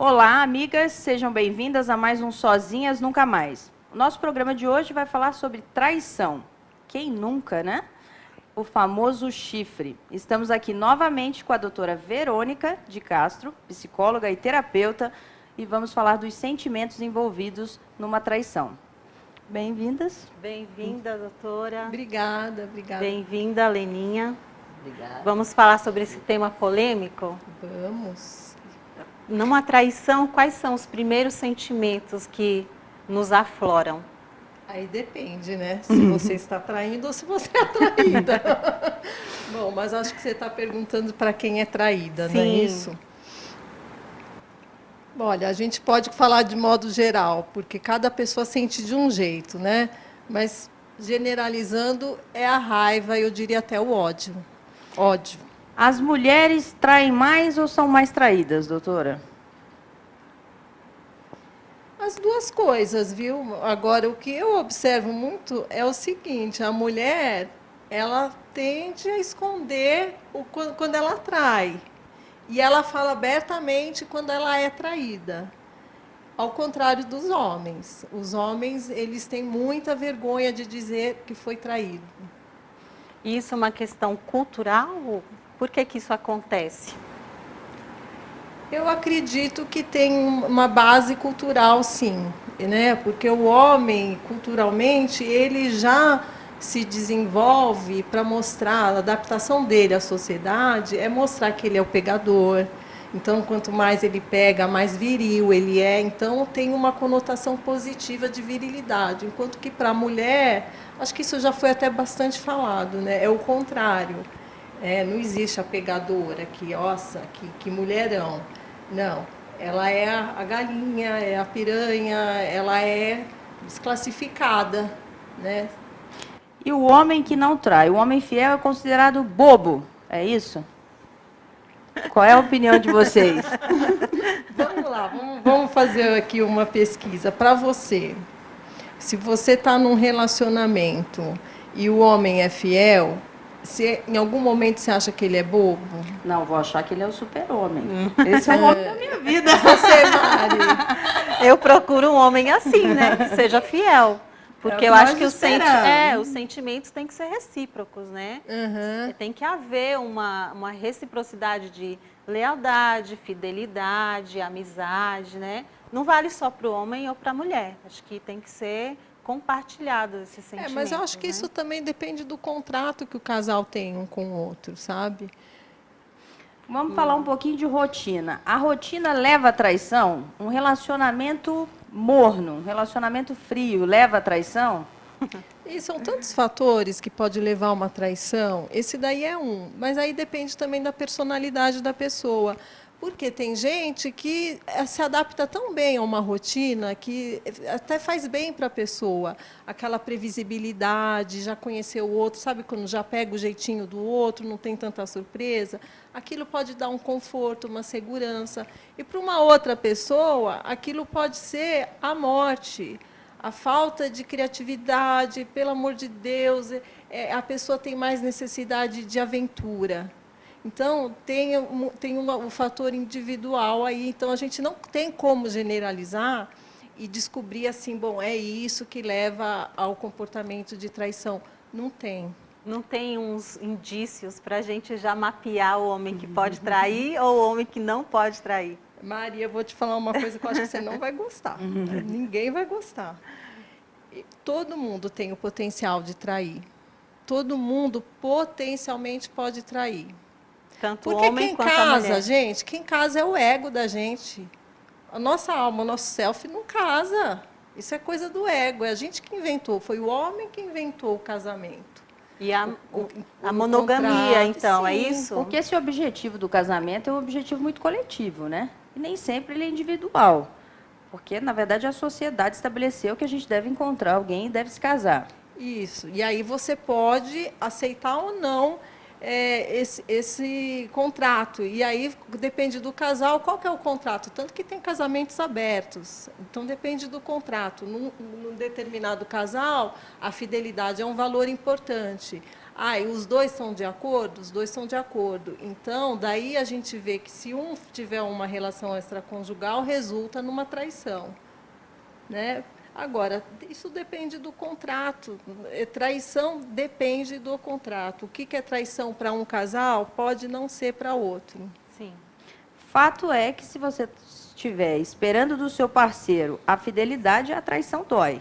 Olá, amigas, sejam bem-vindas a mais um Sozinhas Nunca Mais. O nosso programa de hoje vai falar sobre traição. Quem nunca, né? O famoso chifre. Estamos aqui novamente com a doutora Verônica de Castro, psicóloga e terapeuta, e vamos falar dos sentimentos envolvidos numa traição. Bem-vindas. Bem-vinda, doutora. Obrigada, obrigada. Bem-vinda, Leninha. Obrigada. Vamos falar sobre esse tema polêmico? Vamos. Numa traição, quais são os primeiros sentimentos que nos afloram? Aí depende, né? Se você está traindo ou se você é traída. Bom, mas acho que você está perguntando para quem é traída, Sim. não é isso? Olha, a gente pode falar de modo geral, porque cada pessoa sente de um jeito, né? Mas, generalizando, é a raiva, eu diria até o ódio. Ódio. As mulheres traem mais ou são mais traídas, doutora? As duas coisas, viu? Agora, o que eu observo muito é o seguinte, a mulher, ela tende a esconder quando ela trai. E ela fala abertamente quando ela é traída. Ao contrário dos homens. Os homens, eles têm muita vergonha de dizer que foi traído. Isso é uma questão cultural? Por que isso acontece? Eu acredito que tem uma base cultural, sim, né? Porque o homem, culturalmente, ele já se desenvolve para mostrar, a adaptação dele à sociedade é mostrar que ele é o pegador. Então, quanto mais ele pega, mais viril ele é. Então, tem uma conotação positiva de virilidade. Enquanto que para a mulher, acho que isso já foi até bastante falado, né? É o contrário. Não existe a pegadora, nossa, que mulherão. Não, ela é a galinha, é a piranha, ela é desclassificada, né? E o homem que não trai? O homem fiel é considerado bobo, é isso? Qual é a opinião de vocês? Vamos lá, vamos fazer aqui uma pesquisa para você. Se você está num relacionamento e o homem é fiel, em algum momento você acha que ele é bobo? Não, vou achar que ele é o super-homem. Esse é o homem da minha vida. Você, Mari? Eu procuro um homem assim, né? Que seja fiel. Porque eu acho que os sentimentos têm que ser recíprocos, né? Uhum. Tem que haver uma reciprocidade de lealdade, fidelidade, amizade, né? Não vale só para o homem ou para a mulher. Acho que tem que ser compartilhado esses sentimentos. Mas eu acho que né? isso também depende do contrato que o casal tem um com o outro, sabe? Vamos falar um pouquinho de rotina. A rotina leva à traição? Um relacionamento morno, um relacionamento frio, leva à traição? E são tantos fatores que pode levar a uma traição. Esse daí é um, mas aí depende também da personalidade da pessoa. Porque tem gente que se adapta tão bem a uma rotina que até faz bem para a pessoa. Aquela previsibilidade, já conhecer o outro, sabe quando já pega o jeitinho do outro, não tem tanta surpresa? Aquilo pode dar um conforto, uma segurança. E para uma outra pessoa, aquilo pode ser a morte. A falta de criatividade, pelo amor de Deus, a pessoa tem mais necessidade de aventura. Então, tem o fator individual aí. Então, a gente não tem como generalizar e descobrir assim, bom, é isso que leva ao comportamento de traição. Não tem. Não tem uns indícios para a gente já mapear o homem que pode trair ou o homem que não pode trair? Maria, eu vou te falar uma coisa que eu acho que você não vai gostar. Ninguém vai gostar. Todo mundo tem o potencial de trair. Todo mundo potencialmente pode trair. Tanto o Porque homem quem quanto a casa, mulher. gente, quem casa é o ego da gente. A nossa alma, o nosso self não casa. Isso é coisa do ego. É a gente que inventou. Foi o homem que inventou o casamento. E a O monogamia, contrato, então, é sim. isso? Porque esse objetivo do casamento é um objetivo muito coletivo, né? E nem sempre ele é individual. Porque, na verdade, a sociedade estabeleceu que a gente deve encontrar alguém e deve se casar. Isso. E aí você pode aceitar ou não esse contrato. E aí depende do casal, qual que é o contrato? Tanto que tem casamentos abertos. Então depende do contrato. Num determinado casal, a fidelidade é um valor importante. E os dois estão de acordo? Os dois estão de acordo. Então, daí a gente vê que se um tiver uma relação extraconjugal, resulta numa traição, né? Agora, isso depende do contrato. Traição depende do contrato. O que é traição para um casal pode não ser para outro. Sim. Fato é que se você estiver esperando do seu parceiro a fidelidade, a traição dói.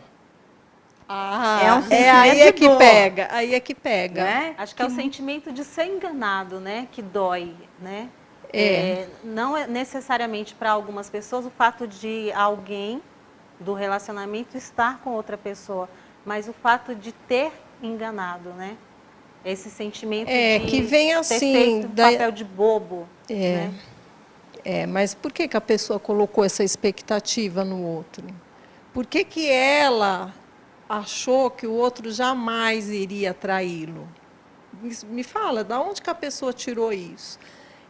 É um sentimento aí é que dor. pega, aí é que pega. Né? Acho que é o sentimento de ser enganado, né, que dói, né? Não é necessariamente para algumas pessoas o fato de alguém do relacionamento estar com outra pessoa, mas o fato de ter enganado, né? Esse sentimento de que vem ter assim, feito papel de bobo, né? Mas por que a pessoa colocou essa expectativa no outro? Por que ela achou que o outro jamais iria traí-lo? Me fala, da onde que a pessoa tirou isso?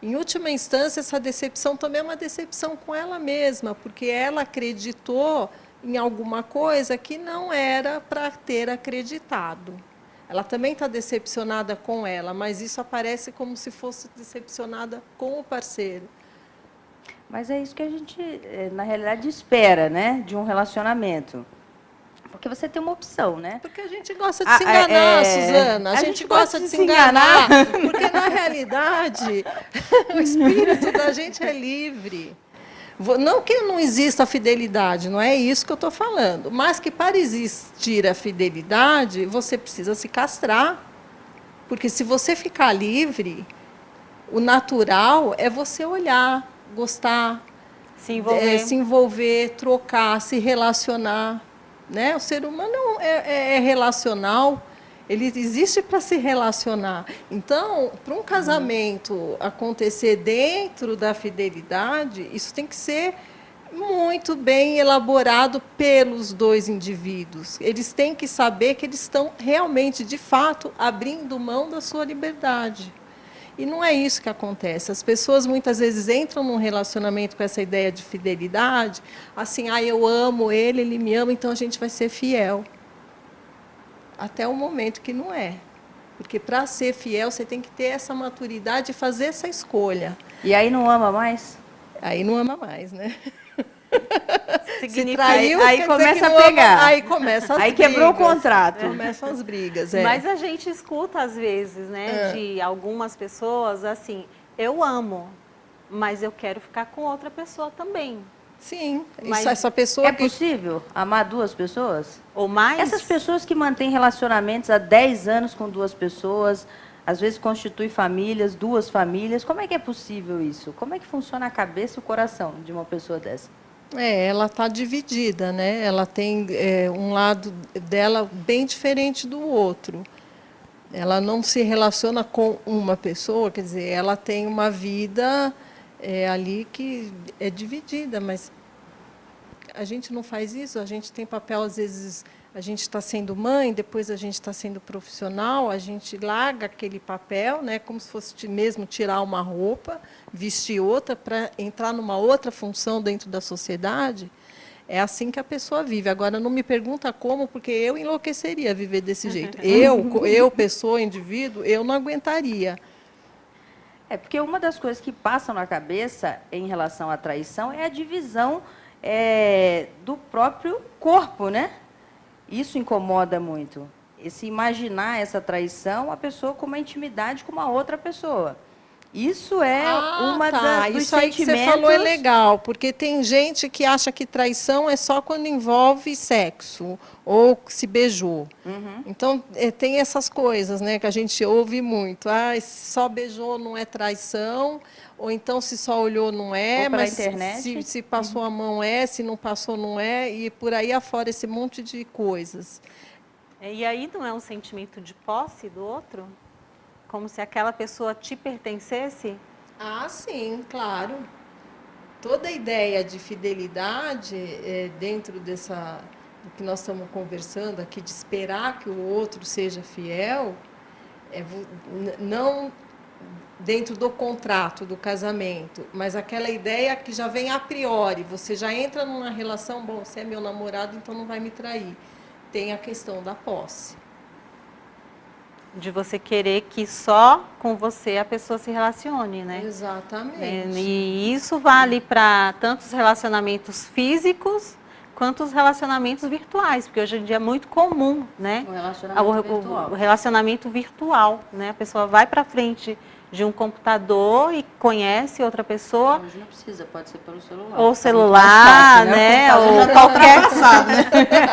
Em última instância, essa decepção também é uma decepção com ela mesma, porque ela acreditou em alguma coisa que não era para ter acreditado. Ela também está decepcionada com ela, mas isso aparece como se fosse decepcionada com o parceiro. Mas é isso que a gente, na realidade, espera, né, de um relacionamento. Porque você tem uma opção, né? Porque a gente gosta de se enganar, Suzana. A gente gosta de se enganar, porque, na realidade, o espírito da gente é livre. Não que não exista a fidelidade, não é isso que eu estou falando. Mas que para existir a fidelidade, você precisa se castrar. Porque se você ficar livre, o natural é você olhar, gostar, se envolver, trocar, se relacionar. Né? O ser humano é relacional, ele existe para se relacionar. Então, para um casamento acontecer dentro da fidelidade, isso tem que ser muito bem elaborado pelos dois indivíduos. Eles têm que saber que eles estão realmente, de fato, abrindo mão da sua liberdade. E não é isso que acontece. As pessoas muitas vezes entram num relacionamento com essa ideia de fidelidade, assim, eu amo ele, ele me ama, então a gente vai ser fiel. Até o momento que não é. Porque para ser fiel, você tem que ter essa maturidade e fazer essa escolha. E aí não ama mais? Aí não ama mais, né? Se traiu, aí começa a pegar. Ama, aí começa as aí brigas. Quebrou o contrato. Começam as brigas. Mas a gente escuta, às vezes, né, de algumas pessoas, assim, eu amo, mas eu quero ficar com outra pessoa também. Sim, mas essa pessoa é possível amar duas pessoas? Ou mais? Essas pessoas que mantêm relacionamentos há 10 anos com duas pessoas, às vezes constituem famílias, duas famílias, como é que é possível isso? Como é que funciona a cabeça e o coração de uma pessoa dessa? Ela está dividida, né? Ela tem um lado dela bem diferente do outro. Ela não se relaciona com uma pessoa, quer dizer, ela tem uma vida ali que é dividida, mas a gente não faz isso, a gente tem papel, às vezes, a gente está sendo mãe, depois a gente está sendo profissional, a gente larga aquele papel, né, como se fosse mesmo tirar uma roupa, vestir outra, para entrar numa outra função dentro da sociedade. É assim que a pessoa vive. Agora, não me pergunta como, porque eu enlouqueceria viver desse jeito. Eu, pessoa, indivíduo, eu não aguentaria. Porque uma das coisas que passam na cabeça em relação à traição é a divisão do próprio corpo, né? Isso incomoda muito. Esse imaginar essa traição, a pessoa com uma intimidade com uma outra pessoa. Isso é dos isso aí sentimentos... que você falou é legal, porque tem gente que acha que traição é só quando envolve sexo ou se beijou. Uhum. Então, tem essas coisas, né, que a gente ouve muito. Se só beijou não é traição, ou então se só olhou não é, ou mas internet. Se passou a mão se não passou não é, e por aí afora esse monte de coisas. E aí não é um sentimento de posse do outro? Como se aquela pessoa te pertencesse? Sim, claro. Toda a ideia de fidelidade dentro do que nós estamos conversando aqui, de esperar que o outro seja fiel, Não dentro do contrato do casamento, mas aquela ideia que já vem a priori, você já entra numa relação, bom, você é meu namorado, então não vai me trair. Tem a questão da posse. De você querer que só com você a pessoa se relacione, né? Exatamente. E isso vale para tanto os relacionamentos físicos quanto os relacionamentos virtuais, porque hoje em dia é muito comum, né? O relacionamento virtual. O relacionamento virtual, né? A pessoa vai para frente de um computador e conhece outra pessoa. Hoje não precisa, pode ser pelo celular. Ou Tá celular, muito mais fácil, né? O computador Ou já tá qualquer, ultrapassado, né?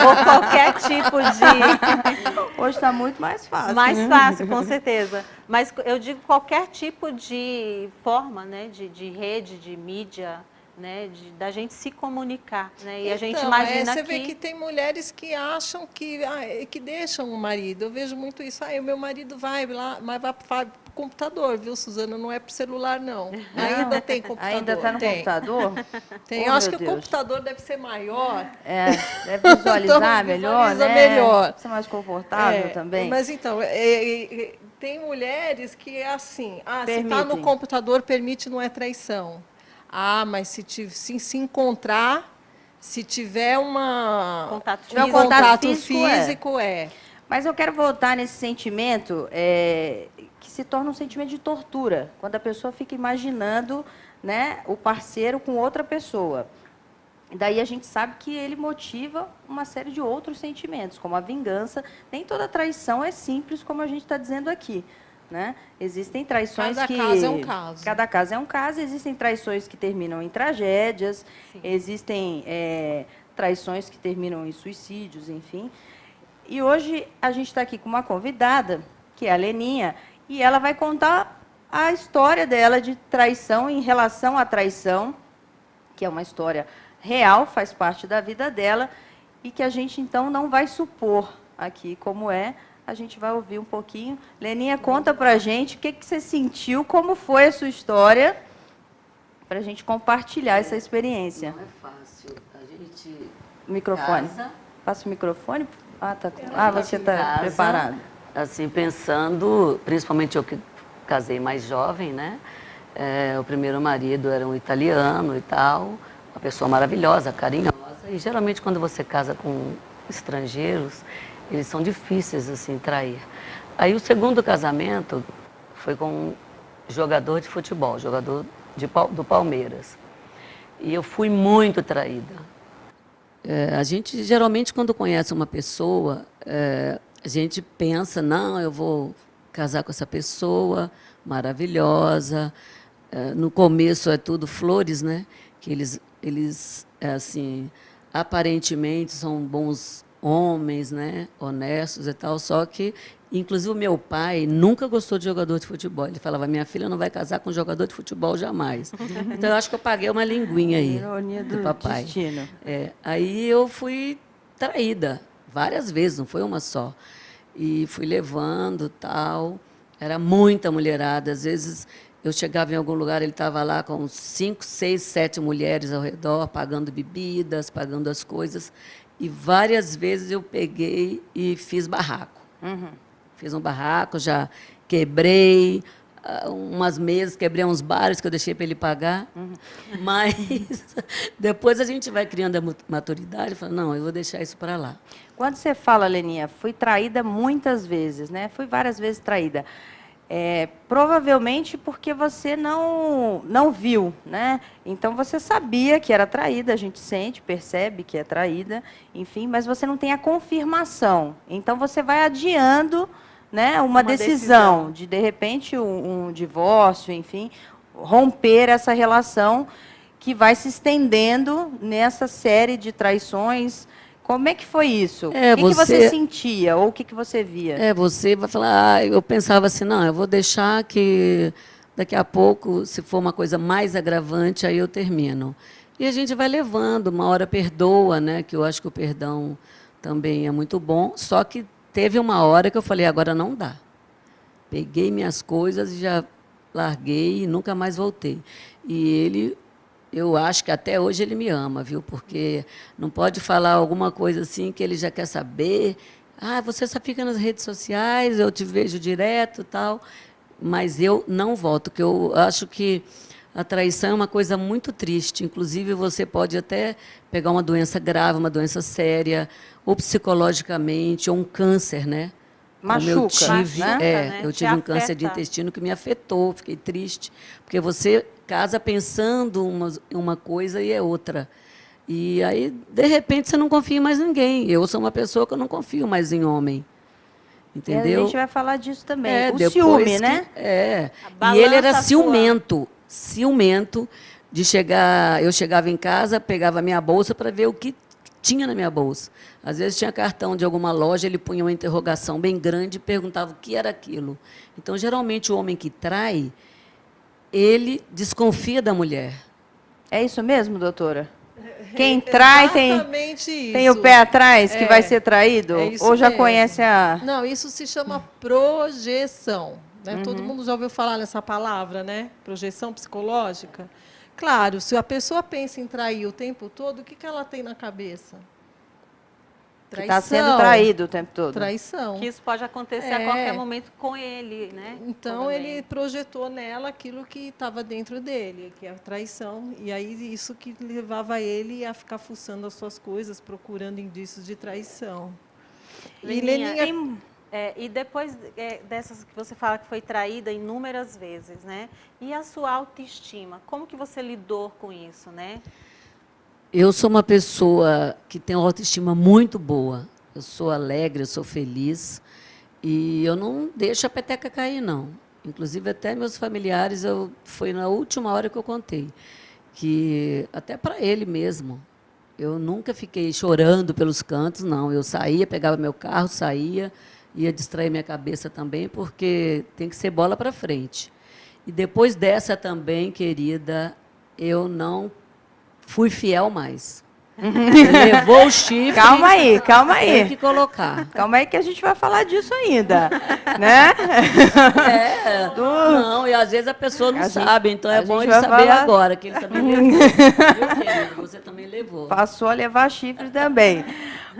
ou qualquer tipo de... Hoje está muito mais fácil. Mais né? fácil, com certeza. Mas eu digo qualquer tipo de forma, né? De rede, de mídia, né? Da gente se comunicar, né? E a gente imagina você vê que tem mulheres que acham que deixam o marido. Eu vejo muito isso. O meu marido vai lá, mas vai para o computador, viu, Suzana? Não é para o celular, não. Ainda tem computador. Ainda está no computador? Tem. Oh, Eu acho meu que Deus. o computador deve ser maior. Deve visualizar Então, melhor, visualiza né? melhor. Ser mais confortável também. Mas então, tem mulheres que é assim, se está no Permitem. computador, permite, não é traição. Mas se encontrar, se tiver Contato Tiver um físico. contato físico, é. Mas eu quero voltar nesse sentimento que se torna um sentimento de tortura, quando a pessoa fica imaginando, né, o parceiro com outra pessoa. Daí a gente sabe que ele motiva uma série de outros sentimentos, como a vingança. Nem toda traição é simples, como a gente está dizendo aqui. Né? Existem traições Cada caso é um caso. Cada caso é um caso. Existem traições que terminam em tragédias, Sim. existem traições que terminam em suicídios, enfim. E hoje a gente está aqui com uma convidada, que é a Leninha, e ela vai contar a história dela de traição em relação à traição, que é uma história real, faz parte da vida dela, e que a gente, então, não vai supor aqui como é. A gente vai ouvir um pouquinho. Leninha, conta pra gente o que você sentiu, como foi a sua história, para a gente compartilhar essa experiência. Não é fácil. A gente Microfone. casa, Passa o microfone. Você em está casa, preparado. assim, pensando, principalmente eu que casei mais jovem, né? O primeiro marido era um italiano e tal, uma pessoa maravilhosa, carinhosa. E geralmente quando você casa com estrangeiros, eles são difíceis, assim, trair. Aí o segundo casamento foi com um jogador de futebol, jogador do Palmeiras. E eu fui muito traída. A gente, geralmente, quando conhece uma pessoa, a gente pensa, não, eu vou casar com essa pessoa, maravilhosa. No começo é tudo flores, né? Que eles assim, aparentemente são bons homens, né, honestos e tal, só que, inclusive, o meu pai nunca gostou de jogador de futebol. Ele falava, minha filha não vai casar com jogador de futebol jamais. Então, eu acho que eu paguei uma linguinha aí Ironia do papai. destino. Aí eu fui traída várias vezes, não foi uma só. E fui levando, tal. Era muita mulherada. Às vezes, eu chegava em algum lugar, ele estava lá com 5, 6, 7 mulheres ao redor, pagando bebidas, pagando as coisas. E várias vezes eu peguei e fiz barraco. Uhum. Fiz um barraco, já quebrei umas mesas, quebrei uns bares que eu deixei para ele pagar. Uhum. Mas depois a gente vai criando a maturidade e fala, não, eu vou deixar isso para lá. Quando você fala, Leninha, fui traída muitas vezes, né? Fui várias vezes traída. Provavelmente porque você não viu, né? Então você sabia que era traída, a gente sente, percebe que é traída, enfim, mas você não tem a confirmação. Então você vai adiando, né, uma decisão de repente um divórcio, enfim, romper essa relação que vai se estendendo nessa série de traições. Como é que foi isso? O que você sentia ou o que você via? Você vai falar, eu pensava assim, não, eu vou deixar que daqui a pouco, se for uma coisa mais agravante, aí eu termino. E a gente vai levando, uma hora perdoa, né? Que eu acho que o perdão também é muito bom, só que teve uma hora que eu falei, agora não dá. Peguei minhas coisas e já larguei e nunca mais voltei. E ele... Eu acho que até hoje ele me ama, viu? Porque não pode falar alguma coisa assim que ele já quer saber. Ah, você só fica nas redes sociais, eu te vejo direto e tal, mas eu não volto, porque eu acho que a traição é uma coisa muito triste. Inclusive, você pode até pegar uma doença grave, uma doença séria, ou psicologicamente, ou um câncer, né? Como eu Machuca, tive, né? né? eu Te tive um câncer de afeta. intestino que me afetou, fiquei triste, porque você casa pensando uma coisa e é outra. E aí, de repente, você não confia em mais ninguém. Eu sou uma pessoa que eu não confio mais em homem. E a Entendeu? gente vai falar disso também. O Depois ciúme, que, né? E ele era Balança a ciumento de chegar. Eu chegava em casa, pegava a minha bolsa para ver o que tinha na minha bolsa. Às vezes tinha cartão de alguma loja, ele punha uma interrogação bem grande e perguntava o que era aquilo. Então, geralmente, o homem que trai, ele desconfia da mulher. É isso mesmo, doutora? Quem trai Exatamente isso. tem o pé atrás que vai ser traído? É isso Ou já mesmo. conhece a... Não, isso se chama projeção. Né? Todo mundo já ouviu falar nessa palavra, né? Projeção psicológica. Claro, se a pessoa pensa em trair o tempo todo, o que ela tem na cabeça? Que está sendo traído o tempo todo. Traição. Que isso pode acontecer a qualquer momento com ele, né? Então, Também. ele projetou nela aquilo que estava dentro dele, que é a traição. E aí, isso que levava ele a ficar fuçando as suas coisas, procurando indícios de traição. Leninha, Tem- e depois dessas que você fala que foi traída inúmeras vezes, né? E a sua autoestima, como que você lidou com isso, né? Eu sou uma pessoa que tem uma autoestima muito boa. Eu sou alegre, eu sou feliz. E eu não deixo a peteca cair, não. Inclusive, até meus familiares, foi na última hora que eu contei. Que, até para ele mesmo, eu nunca fiquei chorando pelos cantos, não. Eu saía, pegava meu carro, saía, ia distrair minha cabeça também, porque tem que ser bola para frente. E depois dessa também, querida, eu não fui fiel mais. Levou o chifre. Calma aí, calma Tem aí. que colocar. Calma aí que a gente vai falar disso ainda, né? Não, e às vezes a pessoa não A gente- sabe, então a é bom gente ele vai saber falar- agora, que ele também levou. Viu, querido? Você também levou. Passou a levar chifre também.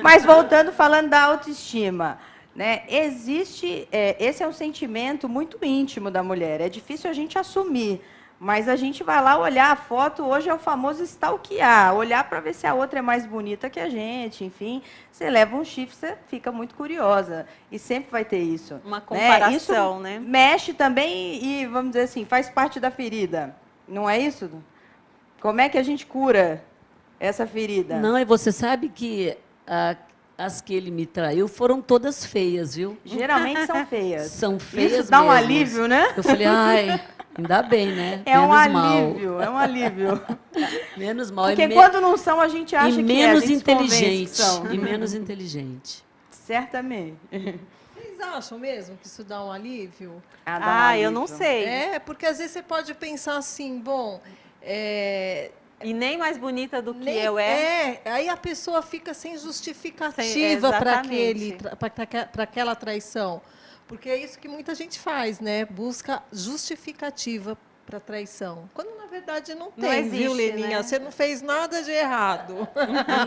Mas voltando, falando da autoestima, né? Esse é um sentimento muito íntimo da mulher. É difícil a gente assumir, mas a gente vai lá olhar a foto. Hoje é o famoso stalkear, olhar para ver se a outra é mais bonita que a gente. Enfim, você leva um chifre, você fica muito curiosa. E sempre vai ter isso. Uma né? comparação, Isso né? mexe também e, vamos dizer assim, faz parte da ferida. Não é isso? Como é que a gente cura essa ferida? Não, e você sabe que as que ele me traiu foram todas feias, viu? Geralmente são feias. São feias Isso dá um mesmo. alívio, né? Eu falei, ai, ainda bem, né? É um Menos mal. alívio, é um alívio. Menos mal. Porque e quando não são, a gente acha e que é, a menos gente se convence que inteligente. são. E menos inteligente. Certamente. Vocês acham mesmo que isso dá um alívio? Ah, dá um Eu não alívio. sei. É, porque às vezes você pode pensar assim, bom, E nem mais bonita do que nem- eu aí a pessoa fica sem justificativa Sem- para exatamente. aquela traição. Porque é isso que muita gente faz, né? Busca justificativa para traição. Quando na verdade não tem, viu, existe, Leninha? né? Você não fez nada de errado.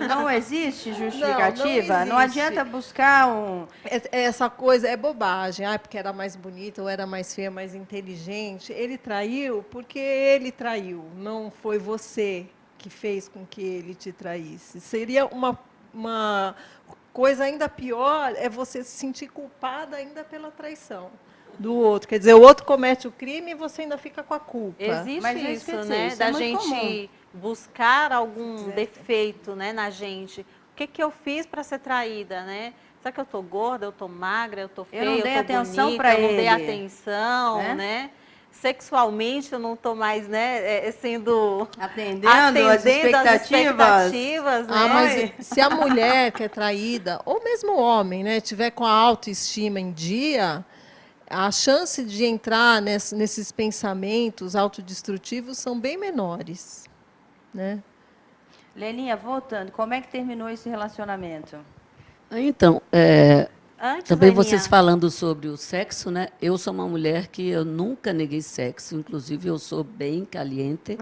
Não existe justificativa? Não existe. adianta buscar um... Essa coisa é bobagem. Ah, porque era mais bonita, ou era mais feia, mais inteligente. Ele traiu porque ele traiu. Não foi você que fez com que ele te traísse. Seria uma coisa ainda pior, é você se sentir culpada ainda pela traição do outro. Quer dizer, o outro comete o crime e você ainda fica com a culpa. Existe Mas é isso isso, que eu ia dizer, né? isso é Da muito gente buscar algum defeito, né, na gente. O que que eu fiz para ser traída, né? Será que eu tô gorda, eu tô magra, eu tô feia, não dei tô atenção bonita, pra eu não dei ele, atenção, né? né? Sexualmente eu não tô mais, né, sendo Atendendo as as expectativas. expectativas, né? Ah, mas se a mulher que é traída, ou mesmo o homem, né, tiver com a autoestima em dia, a chance de entrar nesses pensamentos autodestrutivos são bem menores, né? Leninha, voltando, como é que terminou esse relacionamento? Então, Antes, também Aninha, vocês falando sobre o sexo, né? Eu sou uma mulher que eu nunca neguei sexo, inclusive eu sou bem caliente.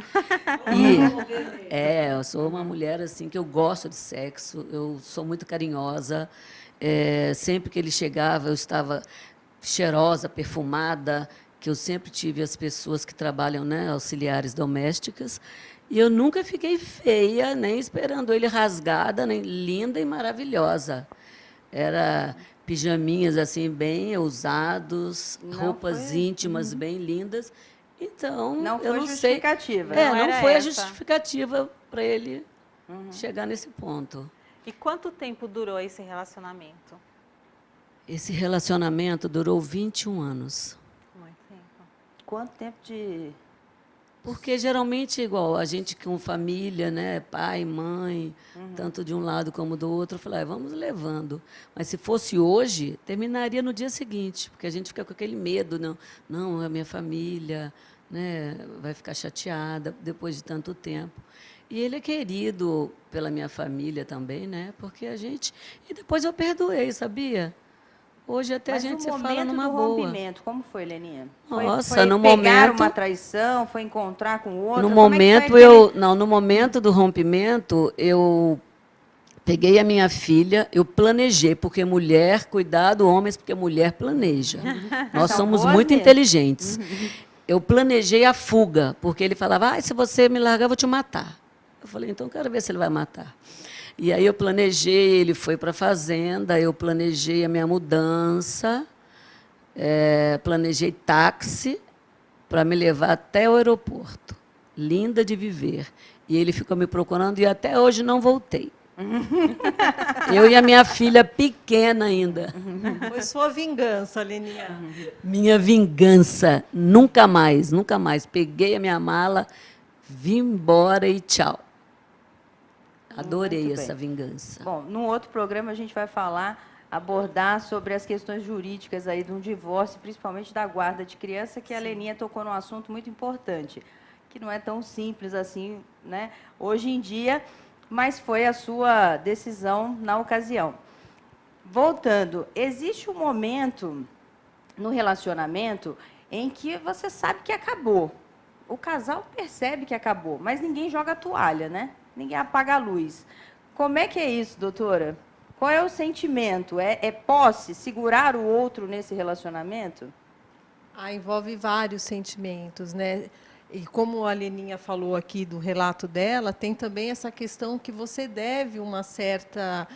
Eu sou uma mulher assim que eu gosto de sexo, eu sou muito carinhosa, Sempre que ele chegava, eu estava cheirosa, perfumada, que eu sempre tive as pessoas que trabalham, né, auxiliares domésticas, e eu nunca fiquei feia, nem esperando ele rasgada, nem linda e maravilhosa. Era pijaminhas assim bem ousados, Não roupas foi- íntimas bem lindas. Então, Não eu foi não sei. justificativa. Não Não era foi a essa. justificativa para ele chegar nesse ponto. E quanto tempo durou esse relacionamento? Esse relacionamento durou 21 anos. Muito tempo. Quanto tempo de... Porque geralmente, igual a gente com família, né, pai, mãe, tanto de um lado como do outro, eu falei, vamos levando. Mas se fosse hoje, terminaria no dia seguinte, porque a gente fica com aquele medo, não, a minha família, né, vai ficar chateada depois de tanto tempo. E ele é querido pela minha família também, né, porque a gente... E depois eu perdoei, sabia? Hoje até Mas a gente no se fala momento numa do boa. rompimento, como foi, Leninha? Nossa, foi no pegar momento- uma traição, foi encontrar com outra? No Como é que foi momento aquele- no momento do rompimento, eu peguei a minha filha, eu planejei, porque mulher, cuidado, homens, porque mulher planeja. Nós São somos boas muito mesmo. inteligentes. Eu planejei a fuga, porque ele falava, se você me largar, eu vou te matar. Eu falei, então quero ver se ele vai matar. E aí eu planejei, ele foi para a fazenda, eu planejei a minha mudança, planejei táxi para me levar até o aeroporto. Linda de viver. E ele ficou me procurando e até hoje não voltei. Eu e a minha filha pequena ainda. Foi sua vingança, Leninha. Minha vingança. Nunca mais, nunca mais. Peguei a minha mala, vim embora e tchau. Adorei Muito bem. essa vingança. Bom, num outro programa a gente vai abordar sobre as questões jurídicas aí de um divórcio, principalmente da guarda de criança, que a Leninha tocou num assunto muito importante, que não é tão simples assim, né, hoje em dia, mas foi a sua decisão na ocasião. Voltando, existe um momento no relacionamento em que você sabe que acabou. O casal percebe que acabou, mas ninguém joga a toalha, né? Ninguém apaga a luz. Como é que é isso, doutora? Qual é o sentimento? É posse, segurar o outro nesse relacionamento? Envolve vários sentimentos, né? E como a Leninha falou aqui do relato dela, tem também essa questão que você deve uma certa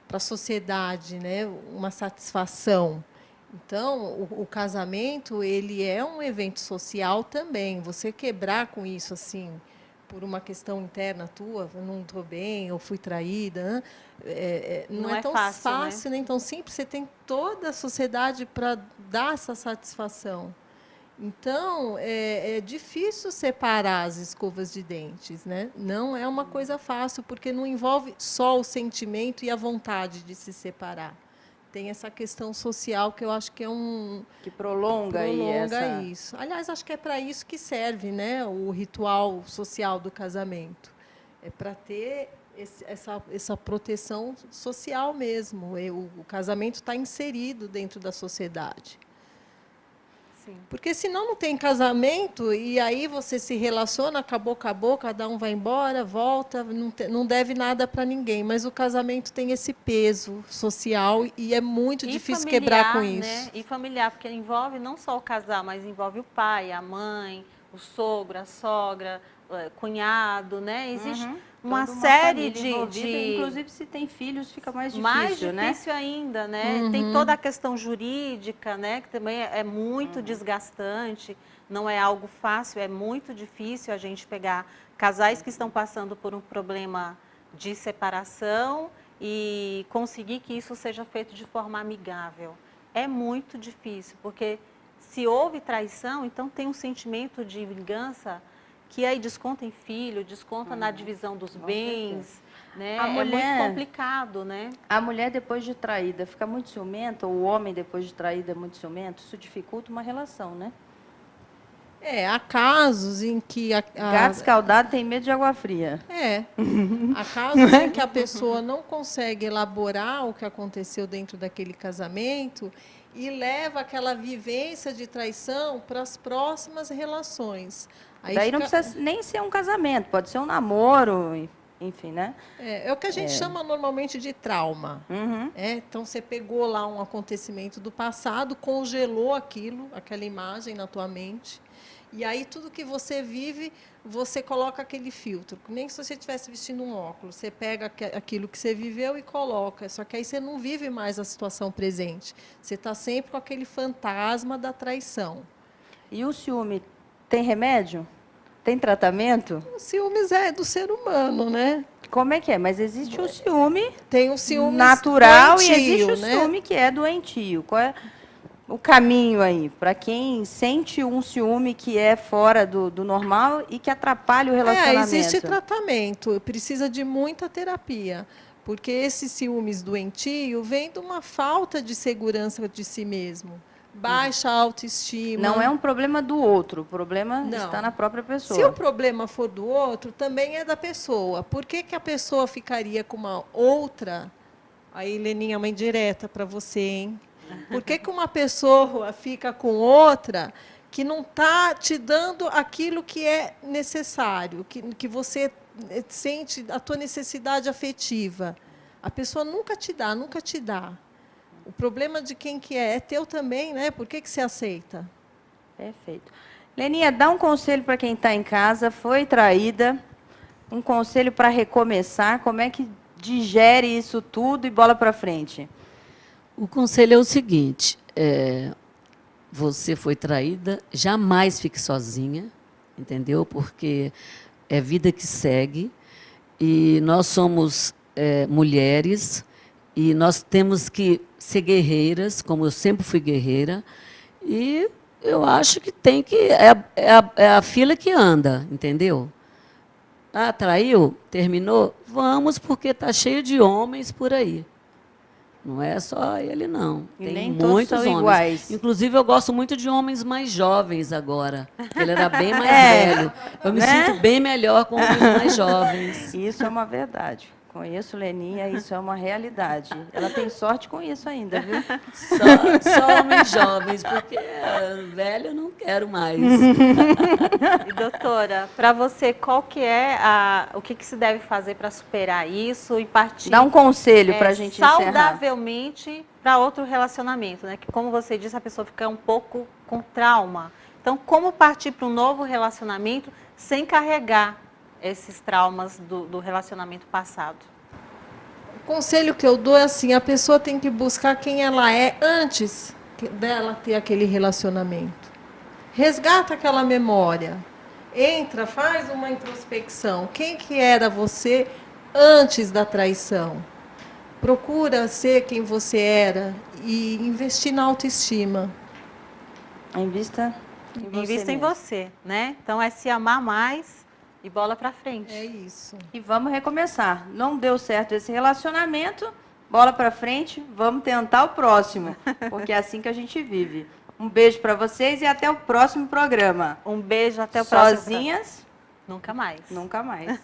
para a sociedade, né? Uma satisfação. Então, o casamento ele é um evento social também. Você quebrar com isso assim, por uma questão interna tua, não estou bem, ou fui traída, não é tão fácil, né? nem tão simples. Você tem toda a sociedade para dar essa satisfação. Então, é difícil separar as escovas de dentes, né? Não é uma coisa fácil, porque não envolve só o sentimento e a vontade de se separar. Tem essa questão social que eu acho que é que prolonga isso. Aliás, acho que é para isso que serve, né, o ritual social do casamento. É para ter essa proteção social mesmo. O casamento está inserido dentro da sociedade. Sim. Porque senão não tem casamento e aí você se relaciona, acabou, cada um vai embora, volta, não deve nada para ninguém. Mas o casamento tem esse peso social e é muito difícil quebrar com isso. Né? E familiar, porque envolve não só o casal, mas envolve o pai, a mãe, o sogro, a sogra, cunhado, né? Existe uma série de... Inclusive, se tem filhos, fica mais difícil, né? Mais difícil ainda, né? Tem toda a questão jurídica, né? Que também é muito desgastante, não é algo fácil, é muito difícil a gente pegar casais que estão passando por um problema de separação e conseguir que isso seja feito de forma amigável. É muito difícil, porque se houve traição, então tem um sentimento de vingança que aí desconta em filho, desconta na divisão dos bens, né? A mulher, é muito complicado, né? A mulher depois de traída fica muito ciumenta, ou o homem depois de traída é muito ciumento, isso dificulta uma relação, né? Há casos em que... Gato escaldado tem medo de água fria. Há casos em que a pessoa não consegue elaborar o que aconteceu dentro daquele casamento e leva aquela vivência de traição para as próximas relações. Daí não precisa nem ser um casamento, pode ser um namoro, enfim, né? É o que a gente chama normalmente de trauma. Uhum. Então, você pegou lá um acontecimento do passado, congelou aquela imagem na tua mente, e aí tudo que você vive, você coloca aquele filtro. Nem se você estivesse vestindo um óculos, você pega aquilo que você viveu e coloca. Só que aí você não vive mais a situação presente. Você está sempre com aquele fantasma da traição. E o ciúme tem remédio? Tem tratamento? O ciúmes é do ser humano, né? Como é que é? Mas existe o ciúme Tem o ciúmes natural doentio, e existe o né? ciúme que é doentio. Qual é o caminho aí para quem sente um ciúme que é fora do normal e que atrapalha o relacionamento? Existe tratamento, precisa de muita terapia, porque esse ciúmes doentio vem de uma falta de segurança de si mesmo, baixa autoestima. Não é um problema do outro, o problema Não. está na própria pessoa. Se o problema for do outro, também é da pessoa. Por que a pessoa ficaria com uma outra? Aí, Leninha, uma indireta para você, hein? Por que uma pessoa fica com outra que não está te dando aquilo que é necessário, que você sente a tua necessidade afetiva? A pessoa nunca te dá, nunca te dá. O problema de quem que é teu também, né? Por que você aceita? Perfeito. Leninha, dá um conselho para quem está em casa, foi traída, um conselho para recomeçar, como é que digere isso tudo e bola para frente? O conselho é o seguinte, você foi traída, jamais fique sozinha, entendeu? Porque é vida que segue e nós somos mulheres e nós temos que ser guerreiras, como eu sempre fui guerreira, e eu acho que tem que... É a fila que anda, entendeu? Ah, traiu? Terminou? Vamos, porque está cheio de homens por aí. Não é só ele, não. E Tem nem todos muitos são homens. iguais. Inclusive, eu gosto muito de homens mais jovens agora. Ele era bem mais velho. Eu me Né? sinto bem melhor com homens mais jovens. Isso é uma verdade. Conheço Leninha, isso é uma realidade. Ela tem sorte com isso ainda, viu? Só homens jovens, porque velho eu não quero mais. E, doutora, para você, qual que é o que se deve fazer para superar isso e partir Dá um conselho para a gente encerrar. saudavelmente para outro relacionamento, né? Que, como você disse, a pessoa fica um pouco com trauma. Então, como partir para um novo relacionamento sem carregar esses traumas do relacionamento passado? O conselho que eu dou é assim, a pessoa tem que buscar quem ela é antes dela ter aquele relacionamento. Resgata aquela memória. Entra, faz uma introspecção. Quem que era você antes da traição? Procura ser quem você era e investir na autoestima. Invista em você Invista em mesmo. você, né? Então, é se amar mais e bola para frente. É isso. E vamos recomeçar. Não deu certo esse relacionamento, bola para frente, vamos tentar o próximo, porque é assim que a gente vive. Um beijo para vocês e até o próximo programa. Um beijo, até o próximo. Sozinhas, Nunca mais. nunca mais.